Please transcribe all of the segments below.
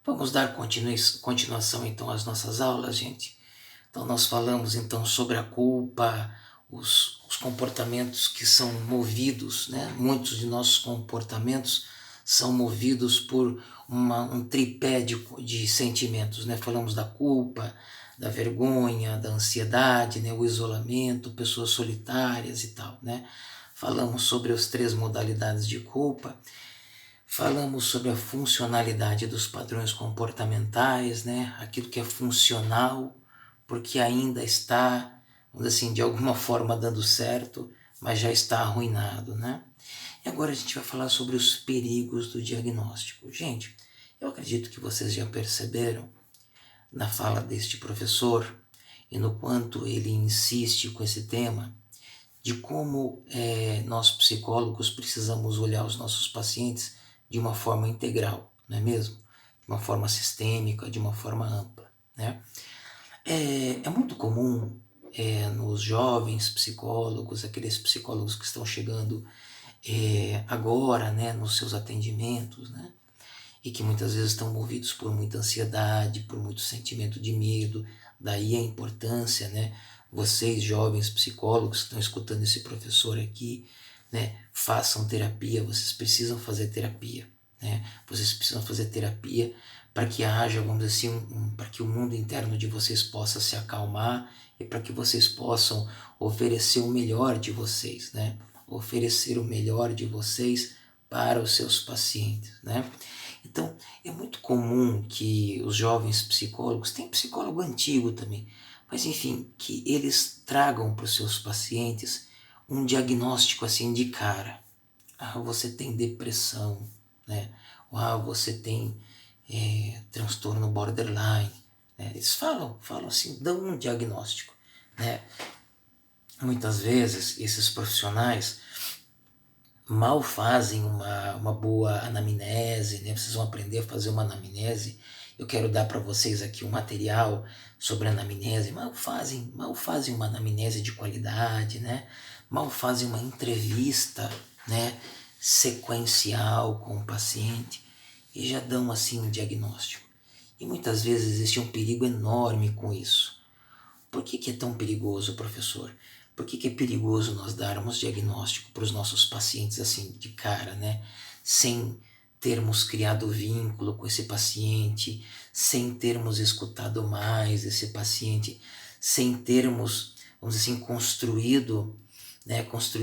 Vamos dar continuação então às nossas aulas, gente. Então nós falamos então sobre a culpa, os comportamentos que são movidos, né? Muitos de nossos comportamentos são movidos por um tripé de sentimentos, né? Falamos da culpa, da vergonha, da ansiedade, né? O isolamento, pessoas solitárias e tal, né? Falamos sobre as três modalidades de culpa. Falamos sobre a funcionalidade dos padrões comportamentais, né? Aquilo que é funcional, porque ainda está, vamos dizer assim, de alguma forma dando certo, mas já está arruinado, né? E agora a gente vai falar sobre os perigos do diagnóstico. Gente, eu acredito que vocês já perceberam na fala deste professor e no quanto ele insiste com esse tema, de como nós psicólogos precisamos olhar os nossos pacientes de uma forma integral, não é mesmo? De uma forma sistêmica, de uma forma ampla, né? É muito comum nos jovens psicólogos, aqueles psicólogos que estão chegando agora, né, nos seus atendimentos, né, e que muitas vezes estão movidos por muita ansiedade, por muito sentimento de medo, daí a importância, né, vocês jovens psicólogos que estão escutando esse professor aqui, né, façam terapia, vocês precisam fazer terapia, né, vocês precisam fazer terapia para que haja, vamos dizer assim, para que o mundo interno de vocês possa se acalmar e para que vocês possam oferecer o melhor de vocês, né, oferecer o melhor de vocês para os seus pacientes, né. Então, é muito comum que os jovens psicólogos, tem psicólogo antigo também, mas enfim, que eles tragam para os seus pacientes um diagnóstico assim de cara. Ah, você tem depressão, né? Ah, você tem transtorno borderline. Né? Eles falam assim, dão um diagnóstico, né? Muitas vezes esses profissionais mal fazem uma boa anamnese, né? Vocês vão aprender a fazer uma anamnese. Eu quero dar para vocês aqui um material sobre anamnese. Mal fazem uma anamnese de qualidade, né? Mal fazem uma entrevista, né, sequencial com o paciente e já dão assim um diagnóstico. E muitas vezes existe um perigo enorme com isso. Por que é tão perigoso, professor? Por que é perigoso nós darmos diagnóstico para os nossos pacientes assim, de cara, né? Sem termos criado vínculo com esse paciente, sem termos escutado mais esse paciente, sem termos, vamos dizer assim, construído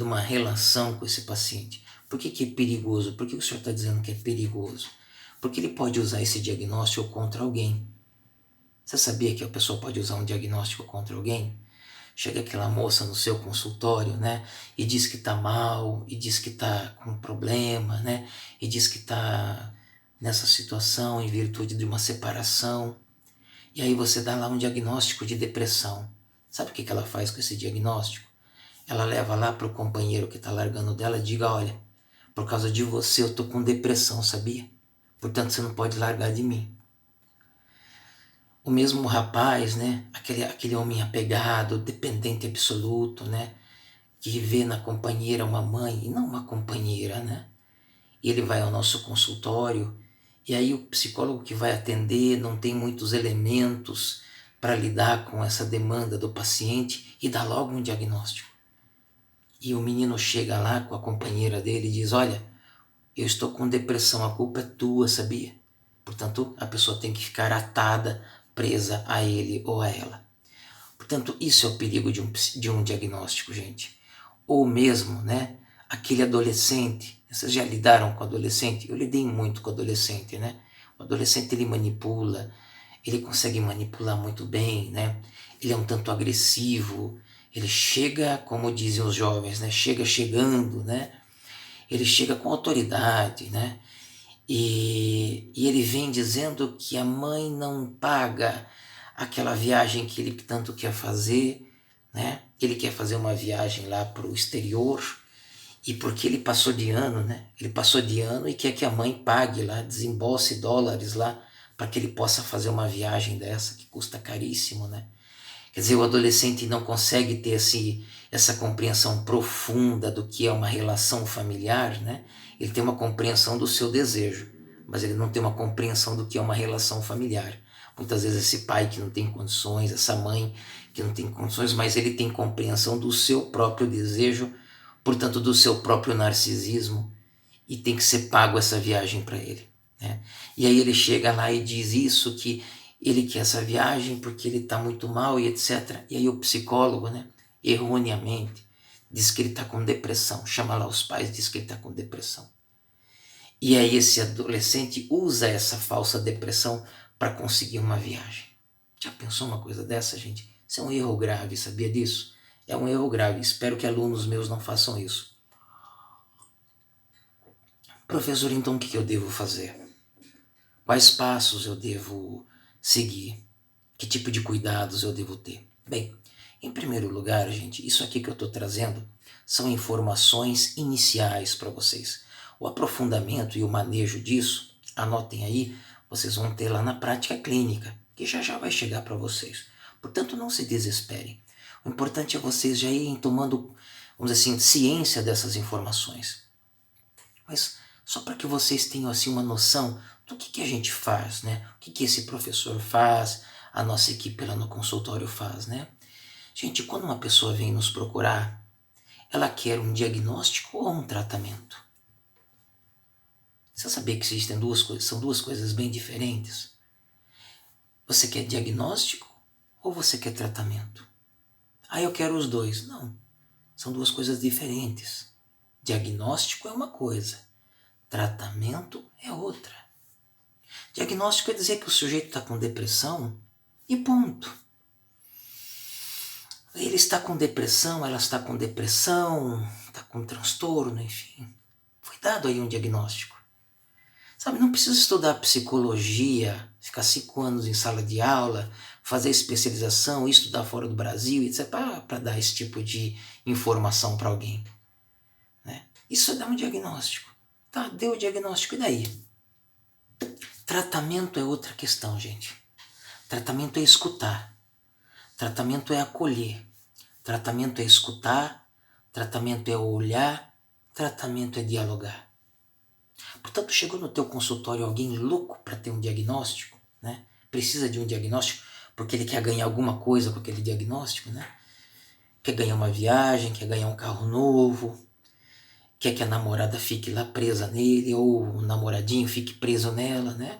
uma relação com esse paciente. Por que é perigoso? Por que o senhor está dizendo que é perigoso? Porque ele pode usar esse diagnóstico contra alguém. Você sabia que a pessoa pode usar um diagnóstico contra alguém? Chega aquela moça no seu consultório, né, e diz que tá mal, e diz que tá com um problema, né, e diz que tá nessa situação em virtude de uma separação. E aí você dá lá um diagnóstico de depressão. Sabe o que ela faz com esse diagnóstico? Ela leva lá para o companheiro que está largando dela e diga, olha, por causa de você eu tô com depressão, sabia? Portanto, você não pode largar de mim. O mesmo rapaz, né, aquele homem apegado, dependente absoluto, né, que vê na companheira uma mãe e não uma companheira, né? E ele vai ao nosso consultório e aí o psicólogo que vai atender não tem muitos elementos para lidar com essa demanda do paciente e dá logo um diagnóstico. E o menino chega lá com a companheira dele e diz, olha, eu estou com depressão, a culpa é tua, sabia? Portanto, a pessoa tem que ficar atada, presa a ele ou a ela. Portanto, isso é o perigo de um diagnóstico, gente. Ou mesmo, né, aquele adolescente. Vocês já lidaram com adolescente? Eu lidei muito com adolescente, né? O adolescente, ele manipula, ele consegue manipular muito bem, né? Ele é um tanto agressivo, ele chega, como dizem os jovens, né? Chega chegando, né? Ele chega com autoridade, né? E ele vem dizendo que a mãe não paga aquela viagem que ele tanto quer fazer, né? Ele quer fazer uma viagem lá para o exterior e porque ele passou de ano, né? Ele passou de ano e quer que a mãe pague lá, desembolse dólares lá para que ele possa fazer uma viagem dessa que custa caríssimo, né? Quer dizer, o adolescente não consegue ter essa compreensão profunda do que é uma relação familiar, né? Ele tem uma compreensão do seu desejo, mas ele não tem uma compreensão do que é uma relação familiar. Muitas vezes esse pai que não tem condições, essa mãe que não tem condições, mas ele tem compreensão do seu próprio desejo, portanto do seu próprio narcisismo, e tem que ser pago essa viagem para ele, né? E aí ele chega lá e diz isso, que ele quer essa viagem porque ele está muito mal e etc. E aí o psicólogo, né, erroneamente, diz que ele está com depressão, chama lá os pais e diz que ele está com depressão. E aí esse adolescente usa essa falsa depressão para conseguir uma viagem. Já pensou uma coisa dessa, gente? Isso é um erro grave, sabia disso? É um erro grave. Espero que alunos meus não façam isso. Professor, então o que eu devo fazer? Quais passos eu devo seguir? Que tipo de cuidados eu devo ter? Bem, em primeiro lugar, gente, isso aqui que eu estou trazendo são informações iniciais para vocês. O aprofundamento e o manejo disso, anotem aí, vocês vão ter lá na prática clínica, que já vai chegar para vocês. Portanto, não se desesperem. O importante é vocês já irem tomando, vamos dizer assim, ciência dessas informações. Mas só para que vocês tenham assim uma noção do que a gente faz, né? O que esse professor faz, a nossa equipe lá no consultório faz, né? Gente, quando uma pessoa vem nos procurar, ela quer um diagnóstico ou um tratamento? Você sabia que existem duas coisas, são duas coisas bem diferentes? Você quer diagnóstico ou você quer tratamento? Ah, eu quero os dois. Não, são duas coisas diferentes. Diagnóstico é uma coisa, tratamento é outra. Diagnóstico é dizer que o sujeito está com depressão e ponto. Ele está com depressão, ela está com depressão, está com transtorno, enfim. Foi dado aí um diagnóstico. Sabe, não precisa estudar psicologia, ficar 5 anos em sala de aula, fazer especialização, estudar fora do Brasil, etc., para dar esse tipo de informação para alguém, né? Isso é dar um diagnóstico. Tá, deu o diagnóstico, e daí? Tratamento é outra questão, gente. Tratamento é escutar. Tratamento é acolher. Tratamento é escutar. Tratamento é olhar. Tratamento é dialogar. Portanto, chegou no teu consultório alguém louco para ter um diagnóstico, né? Precisa de um diagnóstico porque ele quer ganhar alguma coisa com aquele diagnóstico, né? Quer ganhar uma viagem, quer ganhar um carro novo, quer que a namorada fique lá presa nele ou o namoradinho fique preso nela, né?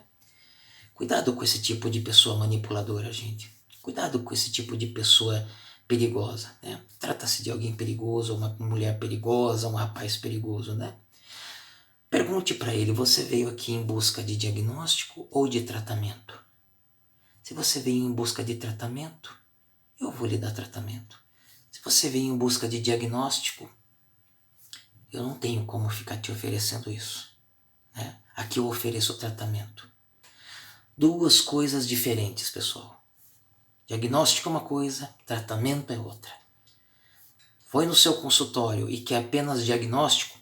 Cuidado com esse tipo de pessoa manipuladora, gente. Cuidado com esse tipo de pessoa perigosa, né? Trata-se de alguém perigoso, uma mulher perigosa, um rapaz perigoso, né? Pergunte para ele, você veio aqui em busca de diagnóstico ou de tratamento? Se você veio em busca de tratamento, eu vou lhe dar tratamento. Se você veio em busca de diagnóstico, eu não tenho como ficar te oferecendo isso, né? Aqui eu ofereço tratamento. Duas coisas diferentes, pessoal. Diagnóstico é uma coisa, tratamento é outra. Foi no seu consultório e quer apenas diagnóstico?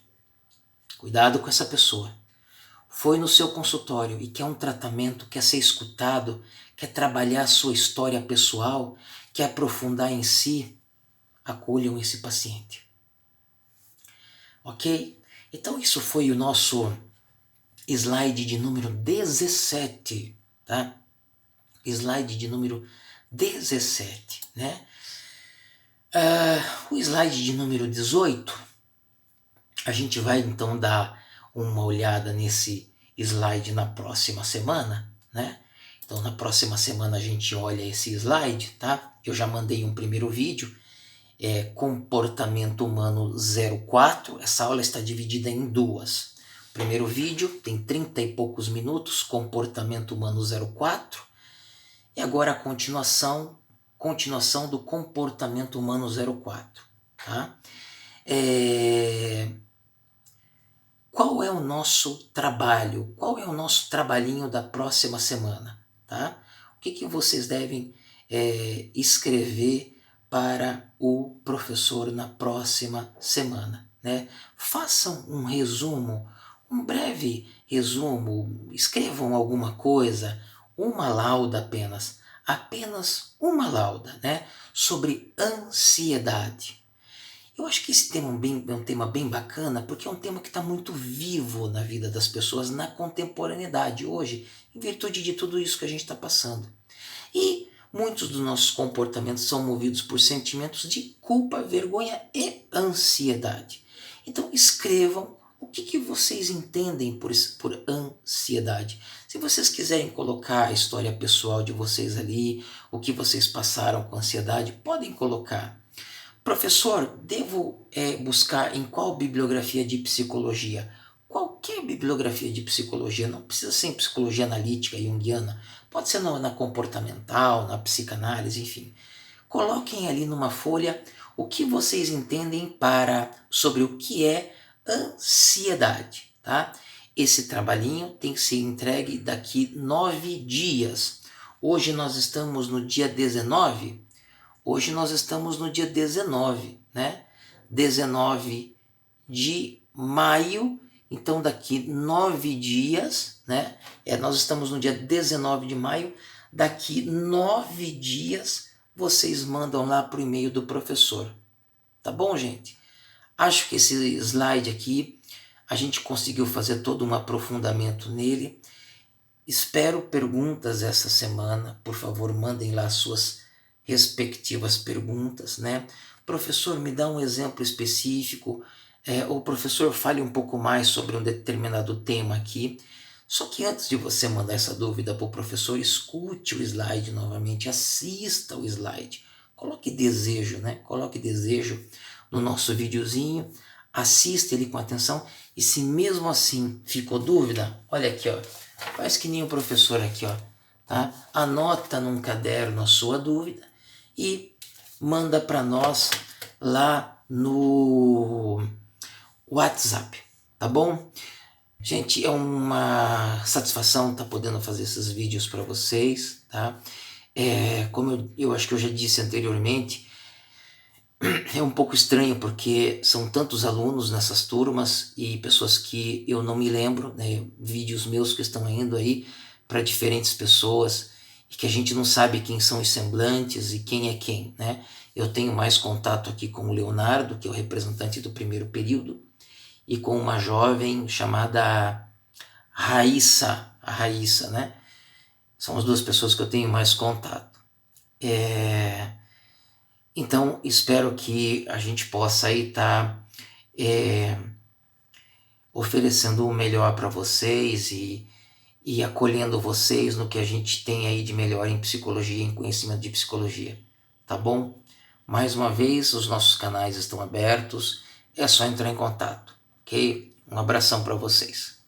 Cuidado com essa pessoa. Foi no seu consultório e quer um tratamento, quer ser escutado, quer trabalhar a sua história pessoal, quer aprofundar em si, acolham esse paciente. Ok? Então isso foi o nosso slide de número 17, tá? Slide de número 17, né? O slide de número 18, a gente vai então dar uma olhada nesse slide na próxima semana, né? Então na próxima semana a gente olha esse slide, tá? Eu já mandei um primeiro vídeo, Comportamento Humano 04, essa aula está dividida em duas. O primeiro vídeo tem 30 e poucos minutos, Comportamento Humano 04, e agora a continuação do Comportamento Humano 04, tá? Qual é o nosso trabalho? Qual é o nosso trabalhinho da próxima semana? Tá? O que vocês devem escrever para o professor na próxima semana, né? Façam um resumo, um breve resumo, escrevam alguma coisa, uma lauda apenas uma lauda, né? Sobre ansiedade. Eu acho que esse tema é um tema bem bacana, porque é um tema que está muito vivo na vida das pessoas na contemporaneidade hoje, em virtude de tudo isso que a gente está passando. E muitos dos nossos comportamentos são movidos por sentimentos de culpa, vergonha e ansiedade. Então escrevam o que vocês entendem por ansiedade. Se vocês quiserem colocar a história pessoal de vocês ali, o que vocês passaram com ansiedade, podem colocar. Professor, devo buscar em qual bibliografia de psicologia? Qualquer bibliografia de psicologia, não precisa ser em psicologia analítica junguiana, pode ser na comportamental, na psicanálise, enfim. Coloquem ali numa folha o que vocês entendem sobre o que é ansiedade, tá? Esse trabalhinho tem que ser entregue daqui 9 dias. Hoje nós estamos no dia 19. Hoje nós estamos no dia 19, né? 19 de maio, então daqui 9 dias, né? Nós estamos no dia 19 de maio, daqui 9 dias vocês mandam lá para o e-mail do professor. Tá bom, gente? Acho que esse slide aqui, a gente conseguiu fazer todo um aprofundamento nele. Espero perguntas essa semana. Por favor, mandem lá suas respectivas perguntas, né? Professor, me dá um exemplo específico. O professor fale um pouco mais sobre um determinado tema aqui. Só que antes de você mandar essa dúvida para o professor, escute o slide novamente, assista o slide. Coloque desejo, né? Coloque desejo no nosso videozinho, assista ele com atenção e se mesmo assim ficou dúvida, olha aqui, ó, faz que nem o professor aqui, ó, tá? Anota num caderno a sua dúvida e manda para nós lá no WhatsApp, tá bom? Gente, é uma satisfação estar podendo fazer esses vídeos para vocês, tá? Como eu acho que eu já disse anteriormente, é um pouco estranho porque são tantos alunos nessas turmas e pessoas que eu não me lembro, né? Vídeos meus que estão indo aí para diferentes pessoas e que a gente não sabe quem são os semblantes e quem é quem, né? Eu tenho mais contato aqui com o Leonardo, que é o representante do primeiro período, e com uma jovem chamada Raíssa, a Raíssa, né? São as duas pessoas que eu tenho mais contato. Então, espero que a gente possa aí estar oferecendo o melhor para vocês e acolhendo vocês no que a gente tem aí de melhor em psicologia, em conhecimento de psicologia, tá bom? Mais uma vez, os nossos canais estão abertos, é só entrar em contato, ok? Um abração para vocês.